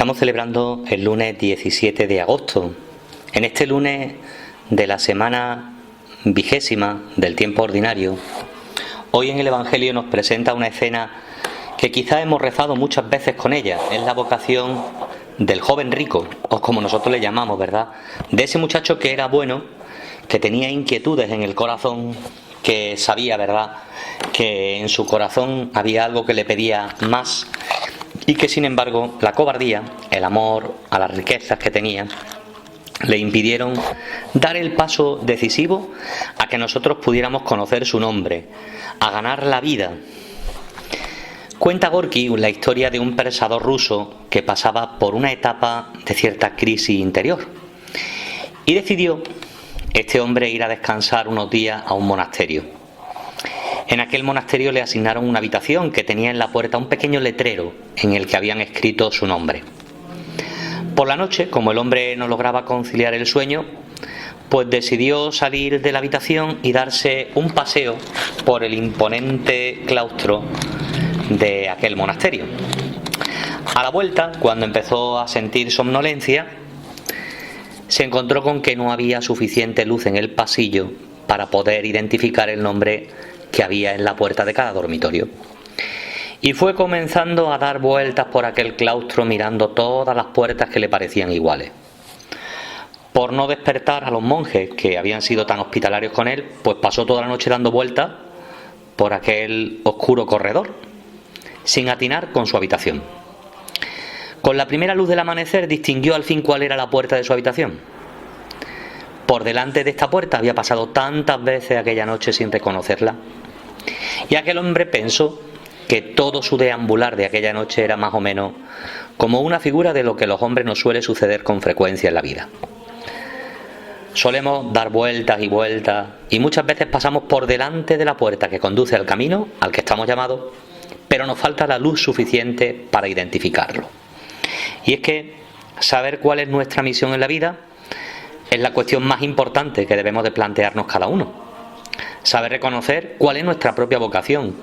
Estamos celebrando el lunes 17 de agosto. En este lunes de la semana 20ª del tiempo ordinario, hoy en el Evangelio nos presenta una escena que quizás hemos rezado muchas veces con ella. Es la vocación del joven rico, o como nosotros le llamamos, ¿verdad? De ese muchacho que era bueno, que tenía inquietudes en el corazón, que sabía, ¿verdad?, que en su corazón había algo que le pedía más, y que sin embargo la cobardía, el amor a las riquezas que tenía, le impidieron dar el paso decisivo a que nosotros pudiéramos conocer su nombre, a ganar la vida. Cuenta Gorky la historia de un pensador ruso que pasaba por una etapa de cierta crisis interior y decidió este hombre ir a descansar unos días a un monasterio. En aquel monasterio le asignaron una habitación que tenía en la puerta un pequeño letrero en el que habían escrito su nombre. Por la noche, como el hombre no lograba conciliar el sueño, pues decidió salir de la habitación y darse un paseo por el imponente claustro de aquel monasterio. A la vuelta, cuando empezó a sentir somnolencia, se encontró con que no había suficiente luz en el pasillo para poder identificar el nombre que había en la puerta de cada dormitorio. Y fue comenzando a dar vueltas por aquel claustro mirando todas las puertas que le parecían iguales. Por no despertar a los monjes que habían sido tan hospitalarios con él, pues pasó toda la noche dando vueltas por aquel oscuro corredor, sin atinar con su habitación. Con la primera luz del amanecer distinguió al fin cuál era la puerta de su habitación. Por delante de esta puerta había pasado tantas veces aquella noche sin reconocerla, y aquel hombre pensó que todo su deambular de aquella noche era más o menos como una figura de lo que a los hombres nos suele suceder con frecuencia en la vida. Solemos dar vueltas y vueltas y muchas veces pasamos por delante de la puerta que conduce al camino al que estamos llamados, pero nos falta la luz suficiente para identificarlo. Y es que saber cuál es nuestra misión en la vida es la cuestión más importante que debemos de plantearnos cada uno. Saber reconocer cuál es nuestra propia vocación.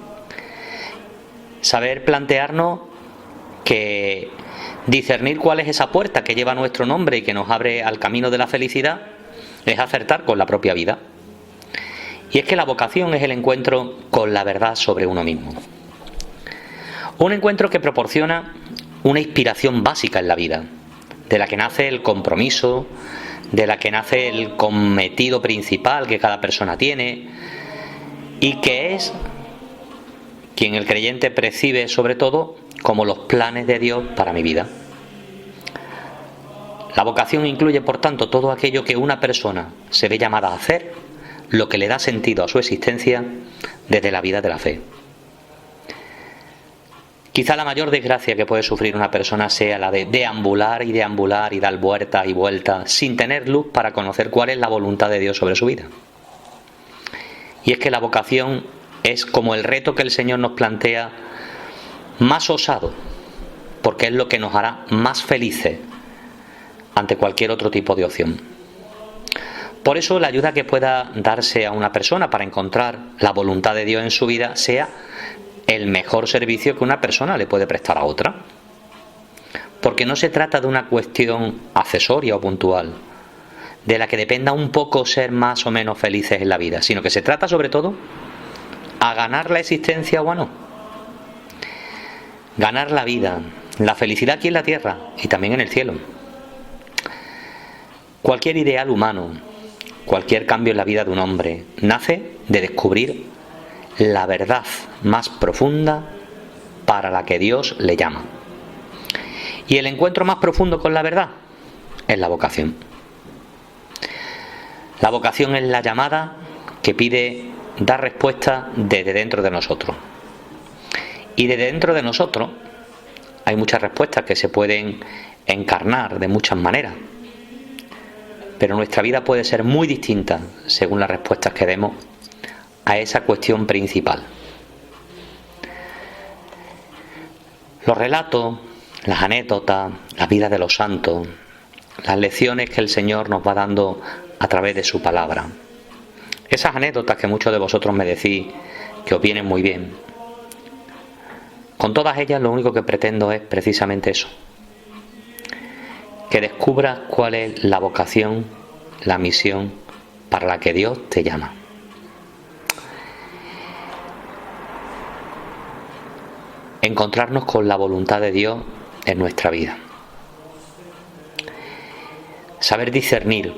Saber plantearnos que discernir cuál es esa puerta que lleva nuestro nombre y que nos abre al camino de la felicidad es acertar con la propia vida. Y es que la vocación es el encuentro con la verdad sobre uno mismo. Un encuentro que proporciona una inspiración básica en la vida, de la que nace el compromiso, de la que nace el cometido principal que cada persona tiene, y que es quien el creyente percibe sobre todo como los planes de Dios para mi vida. La vocación incluye, por tanto, todo aquello que una persona se ve llamada a hacer, lo que le da sentido a su existencia desde la vida de la fe. Quizá la mayor desgracia que puede sufrir una persona sea la de deambular y dar vueltas y vueltas sin tener luz para conocer cuál es la voluntad de Dios sobre su vida. Y es que la vocación es como el reto que el Señor nos plantea más osado, porque es lo que nos hará más felices ante cualquier otro tipo de opción. Por eso la ayuda que pueda darse a una persona para encontrar la voluntad de Dios en su vida sea el mejor servicio que una persona le puede prestar a otra. Porque no se trata de una cuestión accesoria o puntual, de la que dependa un poco ser más o menos felices en la vida, sino que se trata sobre todo a ganar la existencia o a no. Ganar la vida, la felicidad aquí en la tierra y también en el cielo. Cualquier ideal humano, cualquier cambio en la vida de un hombre, nace de descubrir la verdad más profunda para la que Dios le llama. Y el encuentro más profundo con la verdad es la vocación. La vocación es la llamada que pide dar respuesta desde dentro de nosotros. Y desde dentro de nosotros hay muchas respuestas que se pueden encarnar de muchas maneras. Pero nuestra vida puede ser muy distinta según las respuestas que demos a esa cuestión principal. Los relatos, las anécdotas, la vida de los santos, las lecciones que el Señor nos va dando a través de su palabra. Esas anécdotas que muchos de vosotros me decís que os vienen muy bien. Con todas ellas lo único que pretendo es precisamente eso, que descubras cuál es la vocación, la misión para la que Dios te llama. Encontrarnos con la voluntad de Dios en nuestra vida. Saber discernir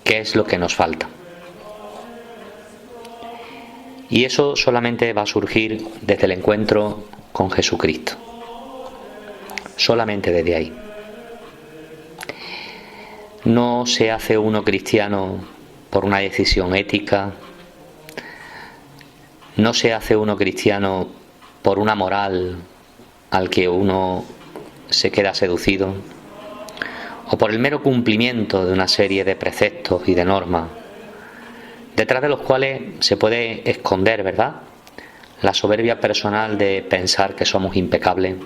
qué es lo que nos falta. Y eso solamente va a surgir desde el encuentro con Jesucristo. Solamente desde ahí. No se hace uno cristiano por una decisión ética. No se hace uno cristiano por una moral al que uno se queda seducido, o por el mero cumplimiento de una serie de preceptos y de normas, detrás de los cuales se puede esconder, ¿verdad?, la soberbia personal de pensar que somos impecables.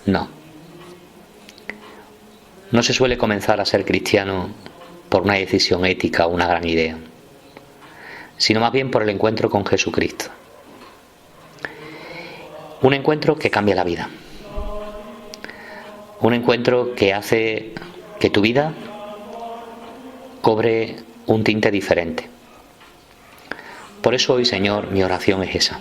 No. No se suele comenzar a ser cristiano por una decisión ética o una gran idea, sino más bien por el encuentro con Jesucristo. Un encuentro que cambia la vida. Un encuentro que hace que tu vida cobre un tinte diferente. Por eso hoy, Señor, mi oración es esa.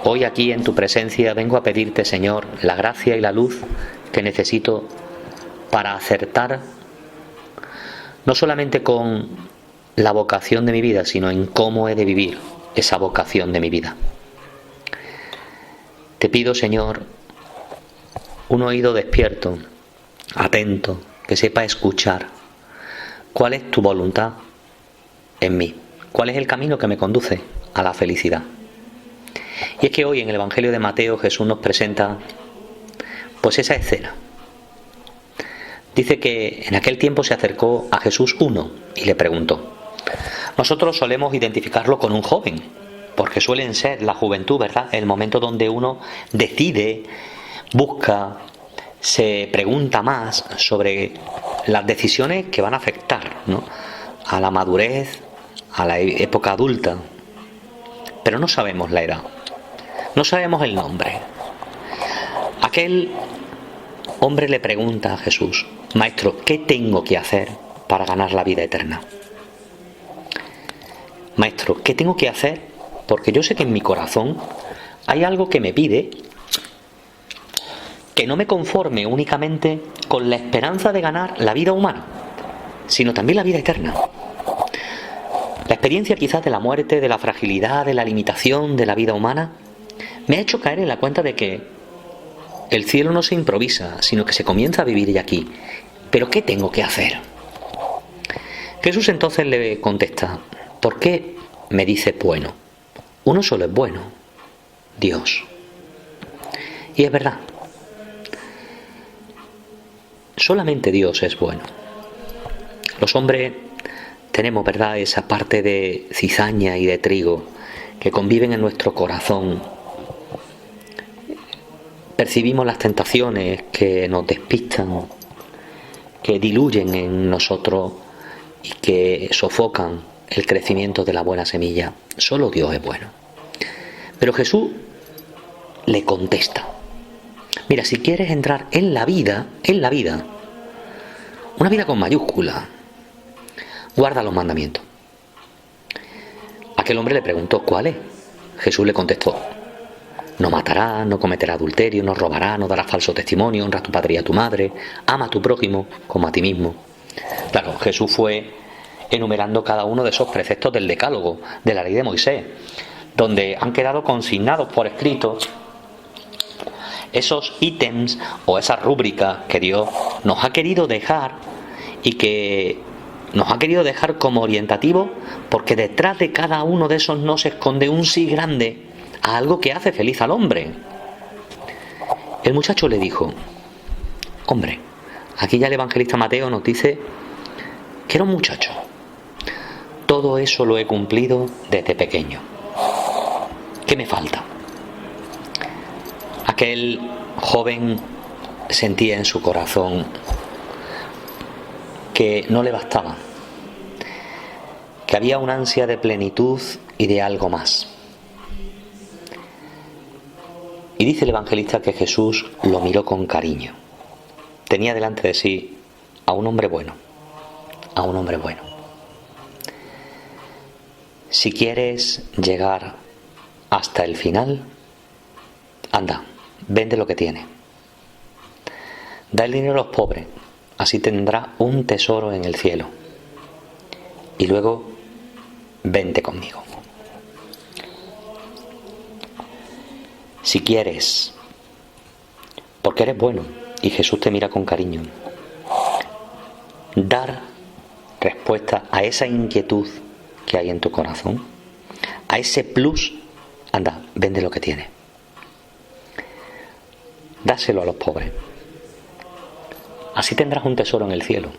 Hoy aquí en tu presencia vengo a pedirte, Señor, la gracia y la luz que necesito para acertar no solamente con la vocación de mi vida, sino en cómo he de vivir esa vocación de mi vida. Te pido, Señor, un oído despierto, atento, que sepa escuchar cuál es tu voluntad en mí, cuál es el camino que me conduce a la felicidad. Y es que hoy en el Evangelio de Mateo Jesús nos presenta pues esa escena. Dice que en aquel tiempo se acercó a Jesús uno y le preguntó. Nosotros solemos identificarlo con un joven, porque suelen ser la juventud, ¿verdad?, el momento donde uno decide, busca, se pregunta más sobre las decisiones que van a afectar, ¿no?, a la madurez, a la época adulta. Pero no sabemos la edad, no sabemos el nombre. Aquel hombre le pregunta a Jesús: Maestro, ¿qué tengo que hacer para ganar la vida eterna? Maestro, ¿qué tengo que hacer? Porque yo sé que en mi corazón hay algo que me pide que no me conforme únicamente con la esperanza de ganar la vida humana, sino también la vida eterna. La experiencia quizás de la muerte, de la fragilidad, de la limitación de la vida humana, me ha hecho caer en la cuenta de que el cielo no se improvisa, sino que se comienza a vivir ya aquí. ¿Pero qué tengo que hacer? Jesús entonces le contesta: ¿por qué me dice bueno? Uno solo es bueno, Dios. Y es verdad. Solamente Dios es bueno. Los hombres tenemos, ¿verdad?, esa parte de cizaña y de trigo que conviven en nuestro corazón. Percibimos las tentaciones que nos despistan, que diluyen en nosotros y que sofocan el crecimiento de la buena semilla. Solo Dios es bueno. Pero Jesús le contesta: mira, si quieres entrar en la vida, una vida con mayúscula, guarda los mandamientos. Aquel hombre le preguntó: ¿cuáles? Jesús le contestó: no matarás, no cometerás adulterio, no robarás, no darás falso testimonio, honra a tu padre y a tu madre, ama a tu prójimo como a ti mismo. Claro, Jesús fue enumerando cada uno de esos preceptos del decálogo, de la ley de Moisés, donde han quedado consignados por escrito esos ítems o esas rúbricas que Dios nos ha querido dejar y que nos ha querido dejar como orientativo, porque detrás de cada uno de esos no se esconde un sí grande a algo que hace feliz al hombre. El muchacho le dijo: hombre, aquí ya el evangelista Mateo nos dice que era un muchacho. Todo eso lo he cumplido desde pequeño. ¿Qué me falta? Aquel joven sentía en su corazón que no le bastaba, que había una ansia de plenitud y de algo más. Y dice el evangelista que Jesús lo miró con cariño. Tenía delante de sí a un hombre bueno, a un hombre bueno. Si quieres llegar hasta el final, anda, vende lo que tienes. Da el dinero a los pobres, así tendrás un tesoro en el cielo. Y luego, vente conmigo. Si quieres, porque eres bueno y Jesús te mira con cariño, dar respuesta a esa inquietud que hay en tu corazón, a ese plus, anda, vende lo que tienes. Dáselo a los pobres. Así tendrás un tesoro en el cielo.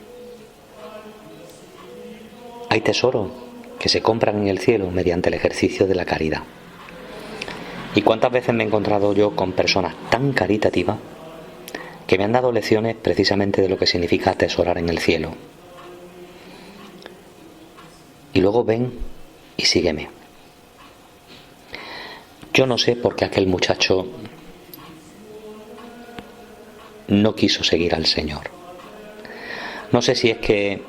Hay tesoros que se compran en el cielo mediante el ejercicio de la caridad. ¿Y cuántas veces me he encontrado yo con personas tan caritativas que me han dado lecciones precisamente de lo que significa atesorar en el cielo? Y luego ven y sígueme. Yo no sé por qué aquel muchacho no quiso seguir al Señor. No sé si es que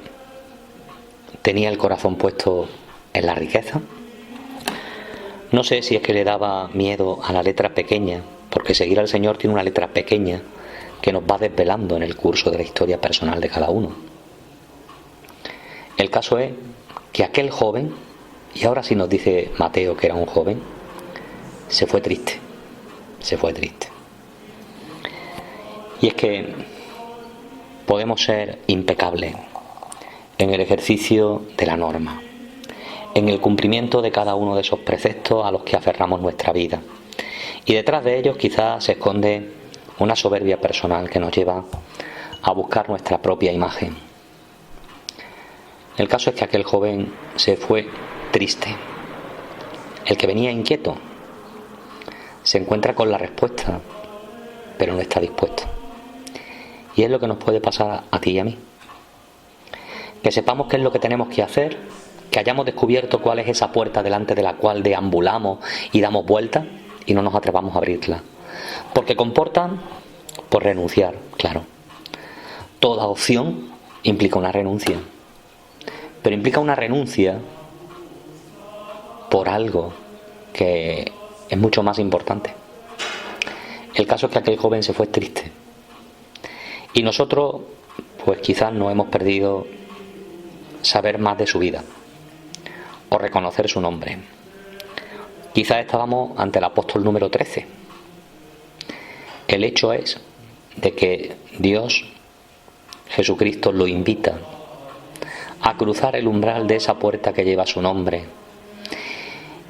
tenía el corazón puesto en la riqueza. No sé si es que le daba miedo a la letra pequeña, porque seguir al Señor tiene una letra pequeña que nos va desvelando en el curso de la historia personal de cada uno. El caso es que aquel joven, y ahora sí nos dice Mateo que era un joven, se fue triste, se fue triste. Y es que podemos ser impecables en el ejercicio de la norma, en el cumplimiento de cada uno de esos preceptos a los que aferramos nuestra vida. Y detrás de ellos quizás se esconde una soberbia personal que nos lleva a buscar nuestra propia imagen. El caso es que aquel joven se fue triste. El que venía inquieto se encuentra con la respuesta, pero no está dispuesto. Y es lo que nos puede pasar a ti y a mí. Que sepamos qué es lo que tenemos que hacer, que hayamos descubierto cuál es esa puerta delante de la cual deambulamos y damos vueltas y no nos atrevamos a abrirla. Porque comporta, por renunciar, claro. Toda opción implica una renuncia. Pero implica una renuncia por algo que es mucho más importante. El caso es que aquel joven se fue triste. Y nosotros, pues quizás nos hemos perdido saber más de su vida o reconocer su nombre. Quizás estábamos ante el apóstol número 13. El hecho es de que Dios, Jesucristo, lo invita a cruzar el umbral de esa puerta que lleva su nombre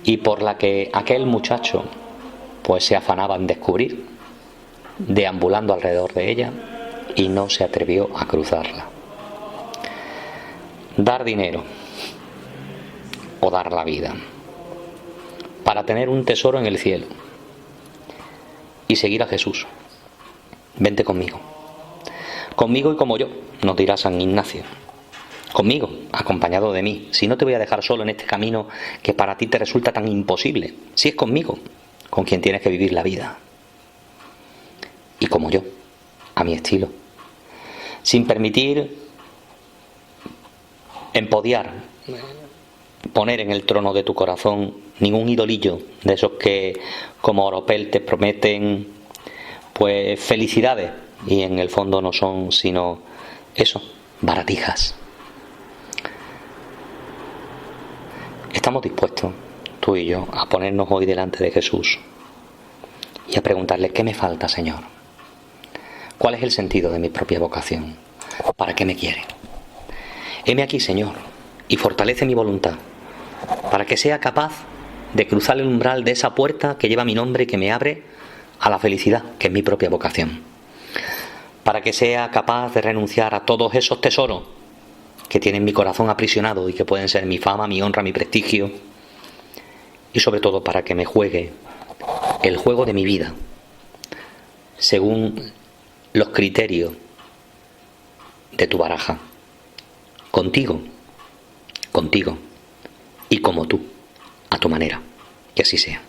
y por la que aquel muchacho pues se afanaba en descubrir, deambulando alrededor de ella, y no se atrevió a cruzarla. Dar dinero o dar la vida para tener un tesoro en el cielo y seguir a Jesús. Vente conmigo. Conmigo y como yo, nos dirá San Ignacio. Conmigo, acompañado de mí. Si no te voy a dejar solo en este camino que para ti te resulta tan imposible. Si es conmigo, con quien tienes que vivir la vida. Y como yo, a mi estilo. Sin permitir empodiar, poner en el trono de tu corazón ningún idolillo de esos que como oropel te prometen pues felicidades y en el fondo no son sino eso, baratijas. Estamos dispuestos, tú y yo, a ponernos hoy delante de Jesús y a preguntarle: ¿qué me falta, Señor? ¿Cuál es el sentido de mi propia vocación? ¿Para qué me quiere? Heme aquí, Señor, y fortalece mi voluntad para que sea capaz de cruzar el umbral de esa puerta que lleva mi nombre y que me abre a la felicidad, que es mi propia vocación. Para que sea capaz de renunciar a todos esos tesoros que tienen mi corazón aprisionado y que pueden ser mi fama, mi honra, mi prestigio. Y sobre todo para que me juegue el juego de mi vida según los criterios de tu baraja. Contigo y como tú, a tu manera. Que así sea.